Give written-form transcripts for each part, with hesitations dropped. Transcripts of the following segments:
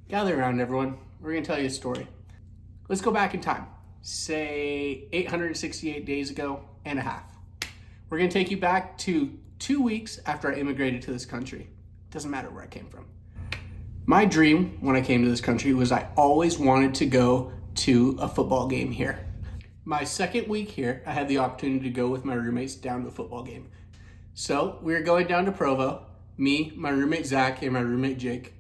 Gather around, everyone. We're going to tell you a story. Let's go back in time, say 868 days ago and a half. We're going to take you back to 2 weeks after I immigrated to this country. Doesn't matter where I came from. My dream when I came to this country was I always wanted to go to a football game here. My second week here, I had the opportunity to go with my roommates down to a football game. So we were going down to Provo, me, my roommate Zach, and my roommate Jake.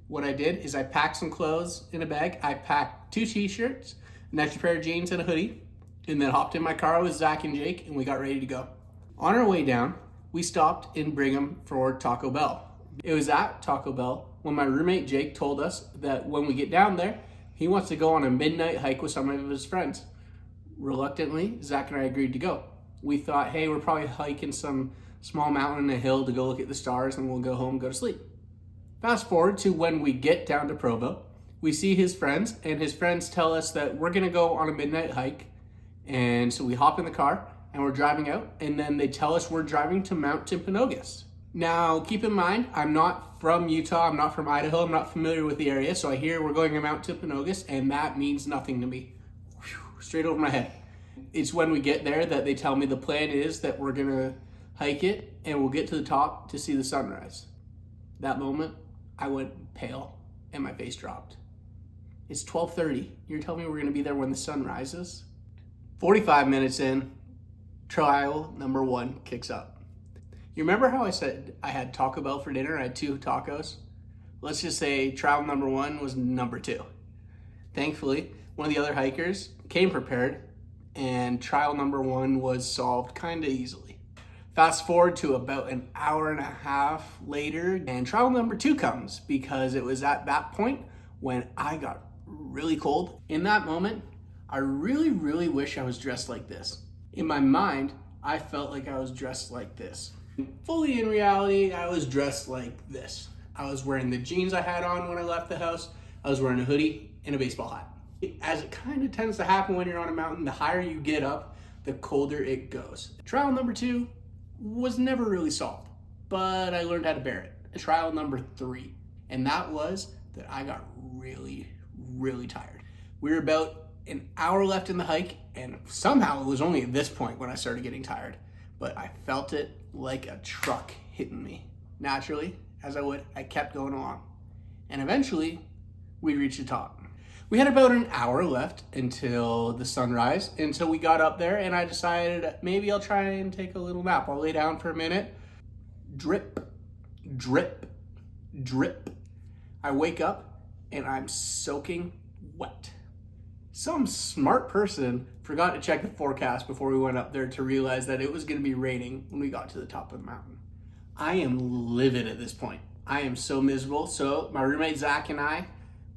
What I did is I packed some clothes in a bag. I packed 2 t-shirts, an extra pair of jeans, and a hoodie, and then hopped in my car with Zach and Jake, and we got ready to go. On our way down, we stopped in Brigham for Taco Bell. It was at Taco Bell when my roommate Jake told us that when we get down there, he wants to go on a midnight hike with some of his friends. Reluctantly, Zach and I agreed to go. We thought, hey, we're probably hiking some small mountain and a hill to go look at the stars, and we'll go home and go to sleep. Fast forward to when we get down to Provo, we see his friends, and his friends tell us that we're gonna go on a midnight hike. And so we hop in the car and we're driving out, and then they tell us we're driving to Mt Timpanogos. Now, keep in mind, I'm not from Utah, I'm not from Idaho, I'm not familiar with the area, so I hear we're going to Mt Timpanogos, and that means nothing to me. Whew, straight over my head. It's when we get there that they tell me the plan is that we're gonna hike it, and we'll get to the top to see the sunrise. That moment, I went pale and my face dropped. It's 12:30. You're telling me we're gonna be there when the sun rises? 45 minutes in, trial number 1 kicks up. You remember how I said I had Taco Bell for dinner? I had 2 tacos. Let's just say trial number 1 was number 2. Thankfully, one of the other hikers came prepared, and trial number 1 was solved kind of easily. Fast forward to about an hour and a half later, and trial number 2 comes, because it was at that point when I got really cold. In that moment, I really wish I was dressed like this. In my mind, I felt like I was dressed like this. Fully in reality, I was dressed like this. I was wearing the jeans I had on when I left the house. I was wearing a hoodie and a baseball hat. As it kind of tends to happen when you're on a mountain, the higher you get up, the colder it goes. Trial number 2 was never really solved, but I learned how to bear it. Trial number 3, and that was that I got really tired. We were about an hour left in the hike, and somehow it was only at this point when I started getting tired, but I felt it like a truck hitting me. Naturally, as I kept going along, and eventually we reached the top. We had about an hour left until the sunrise, until we got up there, and I decided maybe I'll try and take a little nap. I'll lay down for a minute. Drip, drip, drip. I wake up and I'm soaking wet. Some smart person forgot to check the forecast before we went up there to realize that it was going to be raining when we got to the top of the mountain. I am livid at this point. I am so miserable. So my roommate Zach and I,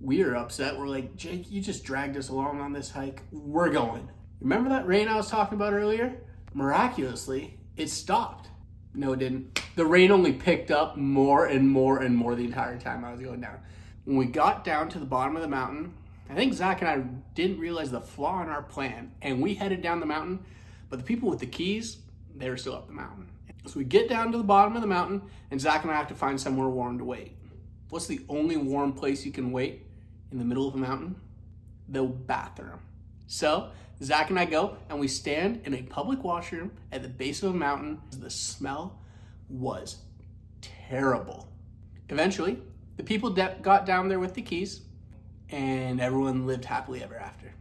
we are upset. We're like, Jake, you just dragged us along on this hike. We're going. Remember that rain I was talking about earlier? Miraculously, it stopped. No, it didn't. The rain only picked up more and more the entire time I was going down. When we got down to the bottom of the mountain, I think Zach and I didn't realize the flaw in our plan, and we headed down the mountain, but the people with the keys, they were still up the mountain. So we get down to the bottom of the mountain, and Zach and I have to find somewhere warm to wait. What's the only warm place you can wait in the middle of a mountain? The bathroom. So Zach and I go, and we stand in a public washroom at the base of a mountain. The smell was terrible. Eventually, the people got down there with the keys, and everyone lived happily ever after.